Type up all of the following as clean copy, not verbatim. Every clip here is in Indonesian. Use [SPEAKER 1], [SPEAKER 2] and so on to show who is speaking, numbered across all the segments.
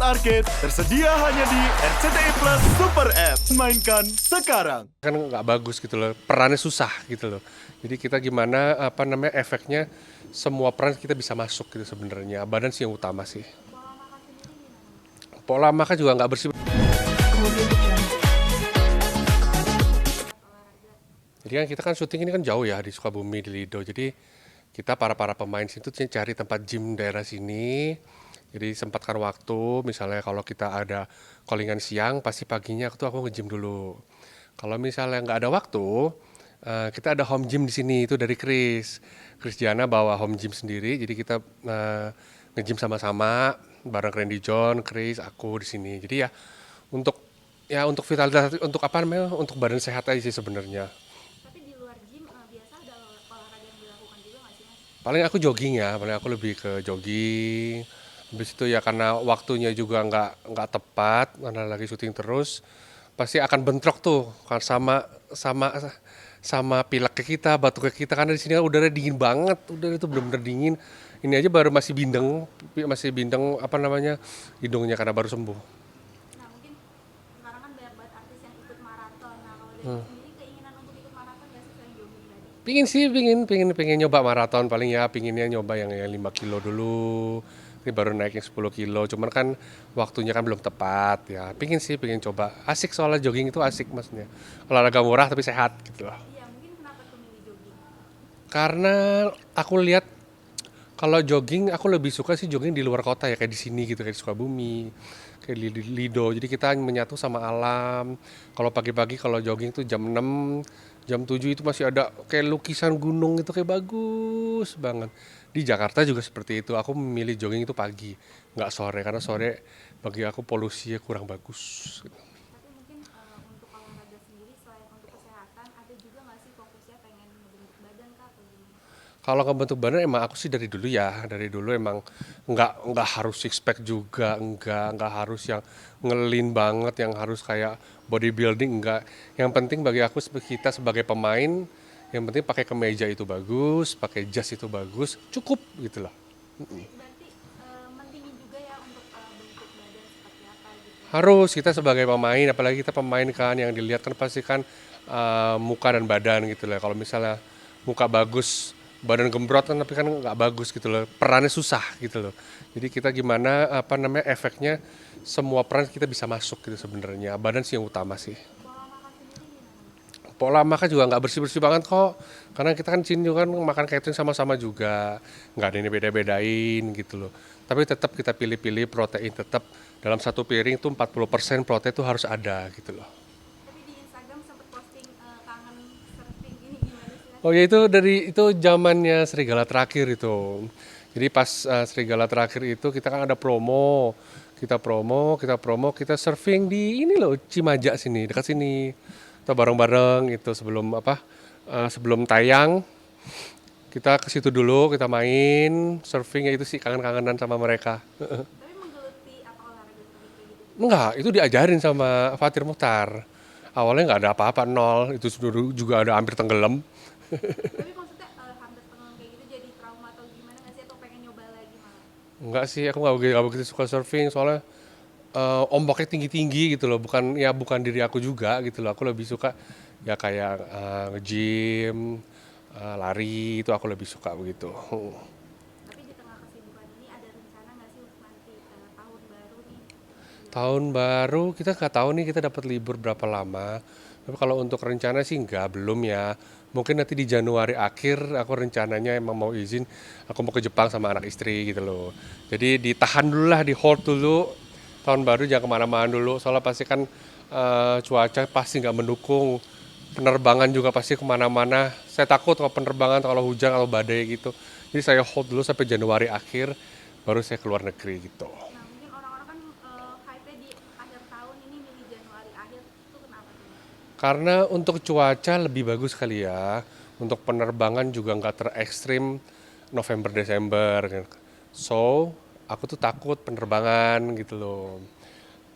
[SPEAKER 1] Arcade tersedia hanya di RCTI Plus Super App. Mainkan sekarang.
[SPEAKER 2] Kan nggak bagus gitu loh, perannya susah gitu loh. Jadi kita gimana efeknya semua peran kita bisa masuk gitu sebenarnya. Badan sih yang utama sih. Pola makan juga nggak bersih. Jadi kan kita kan syuting ini kan jauh ya di Sukabumi di Lido. Jadi kita para pemain situ cari tempat gym daerah sini. Jadi sempatkan waktu, misalnya kalau kita ada callingan siang, pasti paginya aku nge-gym dulu. Kalau misalnya nggak ada waktu, kita ada home gym di sini, itu dari Chris Diana bawa home gym sendiri, jadi kita nge-gym sama-sama bareng Randy John, Chris, aku di sini. Jadi untuk vitalitas, untuk untuk badan sehat aja sih sebenarnya.
[SPEAKER 3] Tapi di luar gym biasa ada olahraga yang dilakukan juga nggak sih, Mas?
[SPEAKER 2] Paling aku jogging ya, paling aku lebih ke jogging. Habis itu ya karena waktunya juga nggak tepat, karena lagi syuting terus, pasti akan bentrok tuh kan sama pilek kita, batuk kita, karena di sini kan udara dingin banget, udara itu benar-benar dingin. Ini aja baru masih bindeng hidungnya karena baru sembuh.
[SPEAKER 3] Nah mungkin sekarang kan banyak banget artis yang ikut maraton. Nah kalau dari sendiri keinginan untuk ikut maraton nggak sih selain jogging tadi?
[SPEAKER 2] Pingin nyoba maraton, paling ya pinginnya nyoba yang 5 kilo dulu. Ini baru naik yang 10 kilo, cuman kan waktunya kan belum tepat ya. Pingin coba. Asik soalnya jogging itu asik maksudnya. Olahraga murah tapi sehat gitu loh.
[SPEAKER 3] Iya mungkin kenapa tuh milih jogging?
[SPEAKER 2] Karena aku lihat kalau jogging aku lebih suka sih jogging di luar kota ya, kayak di sini gitu, kayak di Sukabumi, kayak di Lido. Jadi kita menyatu sama alam. Kalau pagi-pagi kalau jogging tuh jam 6, jam 7 itu masih ada kayak lukisan gunung, itu kayak bagus banget. Di Jakarta juga seperti itu. Aku memilih jogging itu pagi, nggak sore, karena sore bagi aku polusinya kurang bagus.
[SPEAKER 3] Tapi mungkin untuk olahraga sendiri selain untuk kesehatan ada juga nggak sih fokusnya pengen ngebentuk badan kah atau gimana?
[SPEAKER 2] Kalau ngebentuk badan emang aku sih dari dulu emang nggak harus six pack juga, nggak harus yang ngelin banget, yang harus kayak bodybuilding, enggak. Yang penting bagi aku kita sebagai pemain, yang penting pakai kemeja itu bagus, pakai jas itu bagus, cukup gitu loh.
[SPEAKER 3] Tapi berarti mentingin juga ya untuk bentuk badan seperti apa gitu.
[SPEAKER 2] Harus kita sebagai pemain, apalagi kita pemain kan yang dilihat kan pasti kan muka dan badan gitu loh. Kalau misalnya muka bagus, badan gembrot kan tapi kan nggak bagus gitu loh. Perannya susah gitu loh. Jadi kita gimana efeknya semua peran kita bisa masuk gitu sebenarnya. Badan sih yang utama sih.
[SPEAKER 3] Pola makan sendiri gimana?
[SPEAKER 2] Pola makan juga nggak bersih-bersih banget kok. Karena kita kan sini juga kan makan catering sama-sama juga. Nggak ada yang beda-bedain gitu loh. Tapi tetap kita pilih-pilih protein, tetap dalam satu piring tuh 40% protein tuh harus ada gitu loh.
[SPEAKER 3] Tapi di Instagram sempat posting kangen surfing ini gimana sih, Mas?
[SPEAKER 2] Oh ya itu zamannya Serigala Terakhir itu. Jadi pas Serigala Terakhir itu kita kan ada promo. Kita surfing di ini loh, Cimaja sini, dekat sini. Kita bareng-bareng itu sebelum tayang. Kita ke situ dulu, kita main surfing, ya itu sih kangen-kangenan sama mereka.
[SPEAKER 3] Tapi menggeluti apa olahraga seperti kayak gitu?
[SPEAKER 2] Enggak, itu diajarin sama Fatir Muchtar. Awalnya nggak ada apa-apa, nol. Itu juga ada hampir tenggelam.
[SPEAKER 3] Tapi maksudnya hampir tenggelam kayak gitu jadi trauma atau gimana nggak sih atau pengen nyoba lagi malah?
[SPEAKER 2] Enggak sih, aku nggak begitu suka surfing, soalnya ombaknya tinggi-tinggi gitu loh. Bukan diri aku juga gitu loh. Aku lebih suka ya kayak nge-gym, lari, itu aku lebih suka begitu.
[SPEAKER 3] Tapi di tengah kesibukan ini ada rencana nggak sih untuk nanti tahun baru nih?
[SPEAKER 2] Tahun baru kita nggak tahu nih kita dapat libur berapa lama. Tapi kalau untuk rencana sih belum ya. Mungkin nanti di Januari akhir aku rencananya emang mau izin, aku mau ke Jepang sama anak istri gitu loh. Jadi ditahan dulu lah, di hold dulu. Tahun baru jangan kemana-mana dulu, soalnya pasti kan cuaca pasti nggak mendukung. Penerbangan juga pasti kemana-mana. Saya takut kalau penerbangan kalau hujan atau badai gitu. Jadi saya hold dulu sampai Januari akhir, baru saya keluar negeri gitu.
[SPEAKER 3] Nah mungkin orang-orang kan hype-nya di akhir tahun ini milih Januari akhir itu kenapa tuh?
[SPEAKER 2] Karena untuk cuaca lebih bagus kali ya. Untuk penerbangan juga nggak terekstrim November Desember. So aku tuh takut penerbangan gitu loh.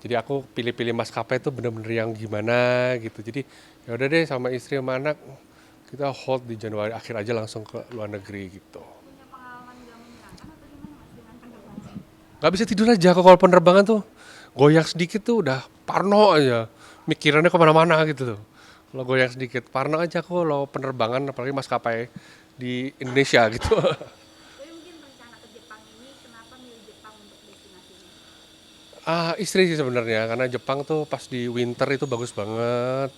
[SPEAKER 2] Jadi aku pilih-pilih maskapai tuh bener-bener yang gimana gitu. Jadi ya udah deh sama istri sama anak kita hold di Januari akhir aja langsung ke luar negeri gitu.
[SPEAKER 3] Punya pengalaman nggak menyenangkan atau gimana Mas dengan penerbangan?
[SPEAKER 2] Nggak bisa tidur aja kok kalau penerbangan tuh. goyang sedikit tuh udah parno aja, mikirannya kemana-mana gitu tuh. Kalau goyang sedikit, parno aja aku kalau penerbangan, apalagi maskapai di Indonesia gitu.
[SPEAKER 3] Tapi mungkin rencana ke Jepang ini kenapa milih Jepang untuk destinasinya?
[SPEAKER 2] Istri sih sebenarnya, karena Jepang tuh pas di winter itu bagus banget,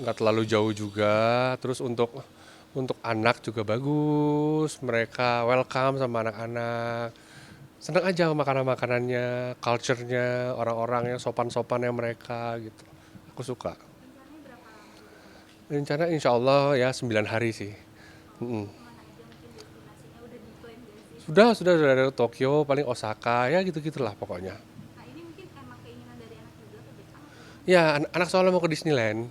[SPEAKER 2] nggak terlalu jauh juga. Terus untuk anak juga bagus, mereka welcome sama anak-anak. Seneng aja makanan-makanannya, culture-nya, orang-orang yang sopan-sopannya mereka gitu. Aku suka.
[SPEAKER 3] Rencananya berapa lama di sana?
[SPEAKER 2] Rencana insya Allah ya 9 hari sih. Mm-mm.
[SPEAKER 3] Kemana aja mungkin destinasinya udah di-plan gak sih?
[SPEAKER 2] Sudah dari Tokyo, paling Osaka, ya gitu-gitulah pokoknya.
[SPEAKER 3] Nah ini mungkin emang keinginan dari anak juga ke Jepang atau gimana?
[SPEAKER 2] Ya, anak soalnya mau ke Disneyland.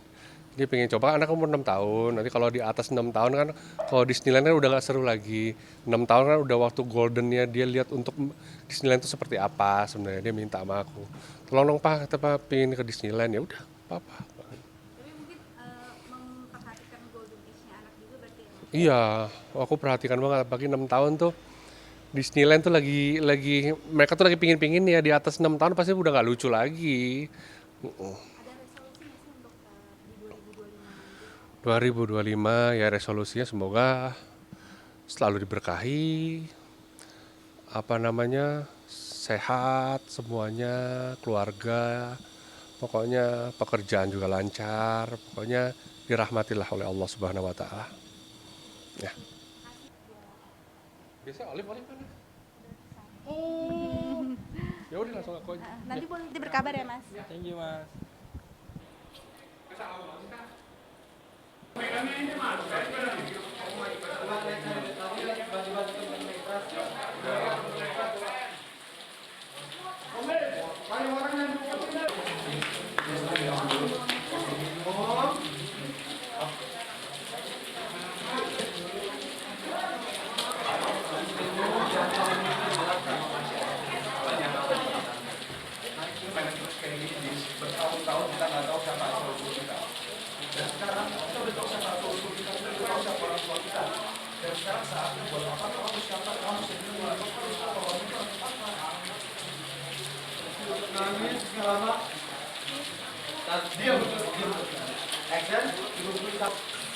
[SPEAKER 2] Dia pengen coba, anak umur 6 tahun. Nanti kalau di atas 6 tahun kan, kalau Disneyland kan udah gak seru lagi. 6 tahun kan udah waktu goldennya dia lihat untuk Disneyland itu seperti apa sebenarnya. Dia minta sama aku. Tolong dong Pak, kita Pak pengen ke Disneyland. Ya udah, apa-apa.
[SPEAKER 3] Tapi mungkin memperhatikan golden age-nya anak juga berarti ya Mas?
[SPEAKER 2] Iya, aku perhatikan banget. Apalagi 6 tahun tuh, Disneyland tuh lagi mereka tuh lagi pingin-pingin ya di atas 6 tahun pasti udah nggak lucu lagi.
[SPEAKER 3] Ada resolusi nggak sih untuk di 2025 nanti?
[SPEAKER 2] 2025 ya resolusinya semoga selalu diberkahi, apa namanya, sehat semuanya, keluarga, pokoknya pekerjaan juga lancar, pokoknya dirahmatilah oleh Allah Subhanahu wa taala. Ya. Biasa Olive mana? Oh. Ya udah langsung aku aja.
[SPEAKER 3] Nanti boleh berkabar ya Mas?
[SPEAKER 4] Thank you, Mas.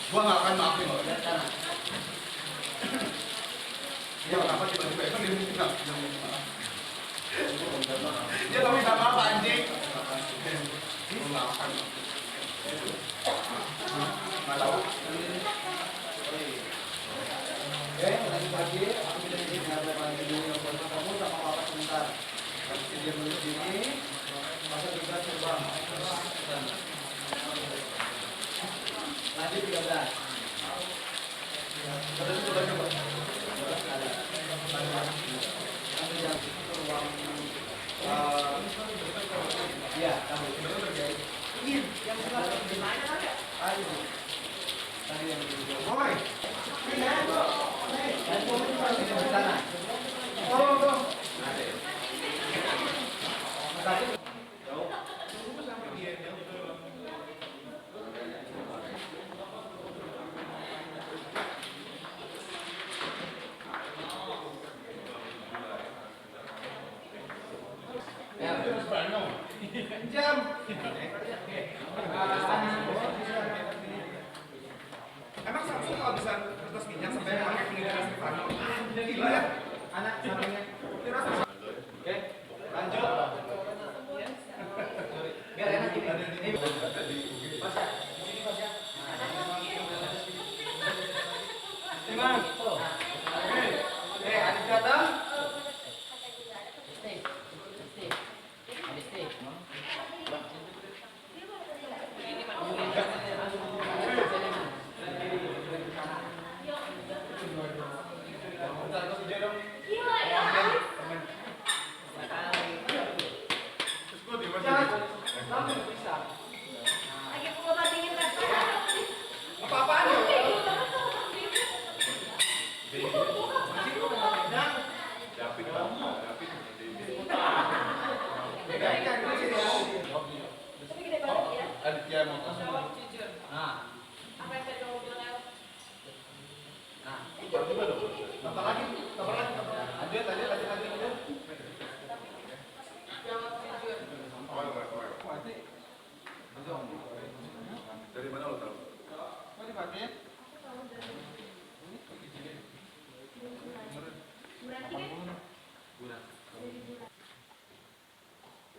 [SPEAKER 1] Gua nggak akan maafin lo. Dia kenapa tiba-tiba itu dia minta? Dia tapi nggak apa-apa anjing. Gua nggak akan. Nggak tahu.
[SPEAKER 4] Tadi pagi aku bisa izin lagi dulu sama kamu sama papa sebentar. Habis dia dulu sini, masa kita terbang. Lanjut 13. Terus coba. Iya, kamu. Ini yang sekarang di mana ada? Ayo. Tadi yang di
[SPEAKER 1] Boy. Emang Samsung kalau bisa kertas minyak sampai pakai penelitian Stefano? Gila ya?
[SPEAKER 4] anak namanya. Oke, lanjut. Biar enak ini. Pas ya. Di sini pas ya. Imam. Oke, adik datang.
[SPEAKER 1] Apa-apaan ya? Aditya mau
[SPEAKER 4] Nah,
[SPEAKER 1] tambah lagi, tambah lagi. Lanjut. Dari mana lo tahu?
[SPEAKER 4] Kok dipakai?
[SPEAKER 3] Aku tahu dari Buranti kan? Dari Buranti.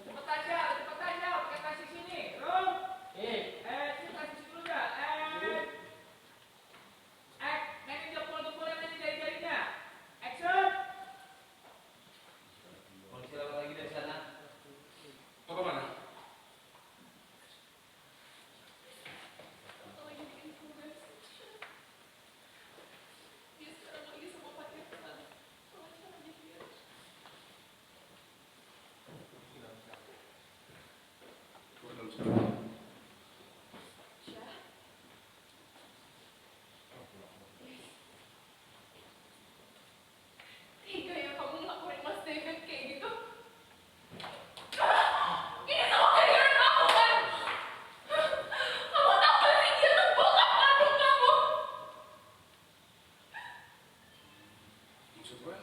[SPEAKER 5] Cepet aja, pakai kasih sini. Rum. Sini kasih dulu dah. Nanti jempol-jempolnya nanti jari-jarinya. Action.
[SPEAKER 4] Polisi lewat lagi dari sana.
[SPEAKER 1] Mau kemana? Gua dalam sekarang.
[SPEAKER 6] Tiga ya kamu ngelakuin Mas David kayak gitu. Ini semua gara-gara kamu kan? Kamu tahu gak sih dia tuh bokap kandung kamu?
[SPEAKER 1] Maksud gue?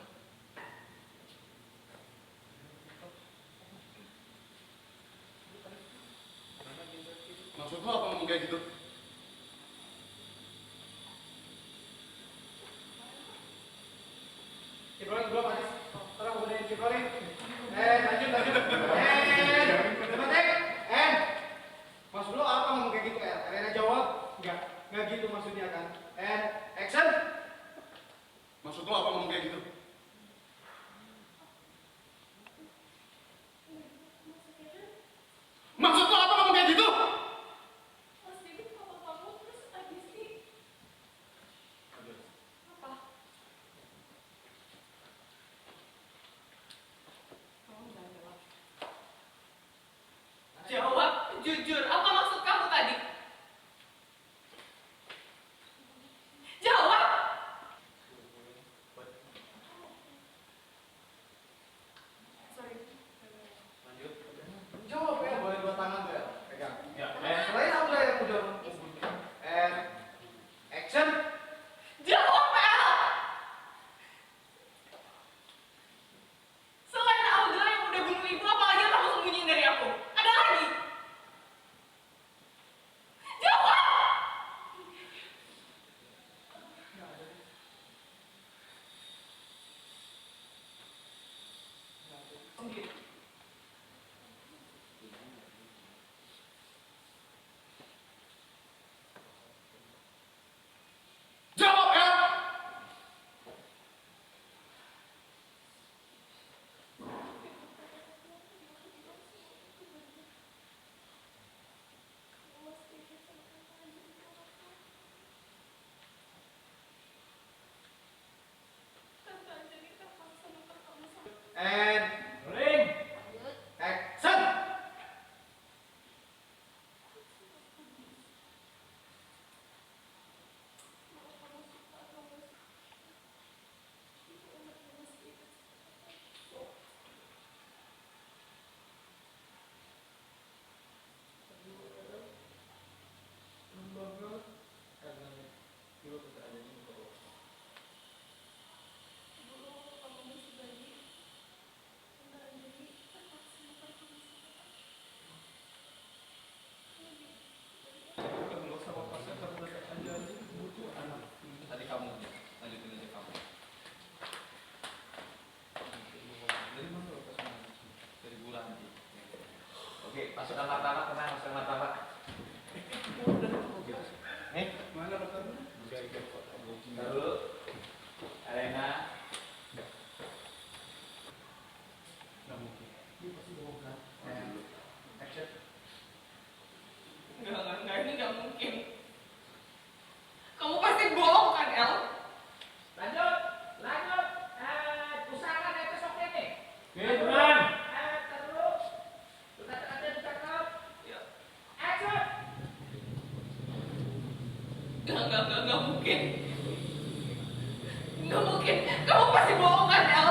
[SPEAKER 1] Maksud lo apa ngomong kayak gitu?
[SPEAKER 4] Ciprolin belum Anis. Tolong kemudian ciprolin. Lanjut. Depan maksud lo apa ngomong kayak gitu El? Elena jawab. Enggak gitu maksudnya kan. Action.
[SPEAKER 1] Maksud lo apa ngomong kayak gitu? Maksud lo apa ngomong kayak gitu?
[SPEAKER 6] Mas David papa kamu terus abis ini apa? Kamu jangan jawab. Jawab, jujur. Apa maksud kamu tadi? Jawab. Sorry.
[SPEAKER 4] Jawab ya, boleh dua tangan tuh ya. Pegang. Selain aku yang udah action.
[SPEAKER 6] Jawab, El! Selain Audra yang udah bunuh ibu, apa lagi yang kamu sembunyiin dari aku? Ada lagi? Jawab! Sendiri.
[SPEAKER 1] Jawab ya!
[SPEAKER 6] Tante Anjani terpaksa nuker kamu sama
[SPEAKER 4] Rolling.
[SPEAKER 3] Lanjut.
[SPEAKER 4] Action.
[SPEAKER 6] mau kamu suka atau nggak suka. Itu anaknya Mas David. Dulu waktu kamu masih bayi, Tante Anjani terpaksa nuker kamu sama
[SPEAKER 4] Tadi kamu lanjutin aja kamu. Dari mana lo pas mana? Dari bulan. Oke, masukkan martabak, tenang, masukkan martabak.
[SPEAKER 1] Mana dokter?
[SPEAKER 4] Dulu, Elena. Action.
[SPEAKER 6] Enggak, ini nggak mungkin. Kamu pasti bohong kan, El?
[SPEAKER 5] Lanjut. Pusaka dari besoknya nih.
[SPEAKER 4] Teman.
[SPEAKER 5] Terus. Kata-katanya ditangkap. Yuk. Action.
[SPEAKER 6] Nggak mungkin. Nggak mungkin. Kamu pasti bohong kan, El?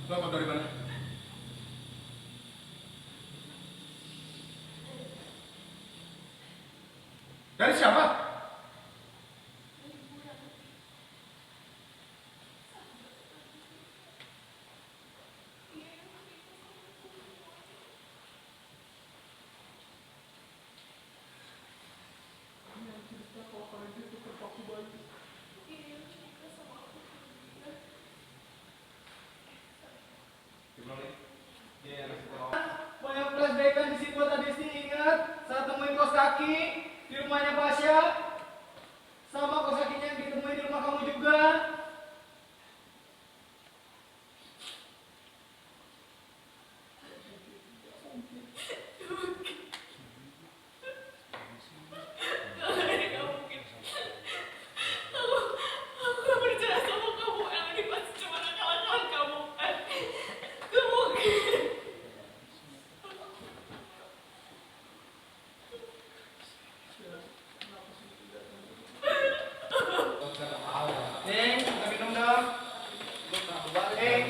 [SPEAKER 1] Lo apa dari mana? Dari siapa?
[SPEAKER 4] Banyak flashbackan di situ tadi sih ingat saat temuin kos kaki di rumahnya Pasya, sama kos kakinya yang ditemuin di rumah kamu juga.
[SPEAKER 6] Aku gak percaya sama kamu, El. Ini pasti cuma akal-akalan kamu kan? Gak mungkin.
[SPEAKER 1] Ning, kita minum dong. Ning.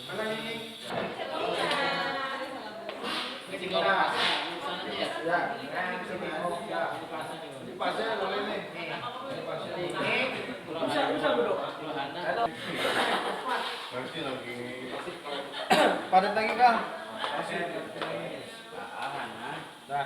[SPEAKER 1] Mana Ning? Ini Cinta. Ya, yang sini. Ya. Di pasnya boleh nih. Di pasnya. Ning. Bisa duduk. Nanti lagi.
[SPEAKER 4] Padat lagi Kang.
[SPEAKER 1] Dah.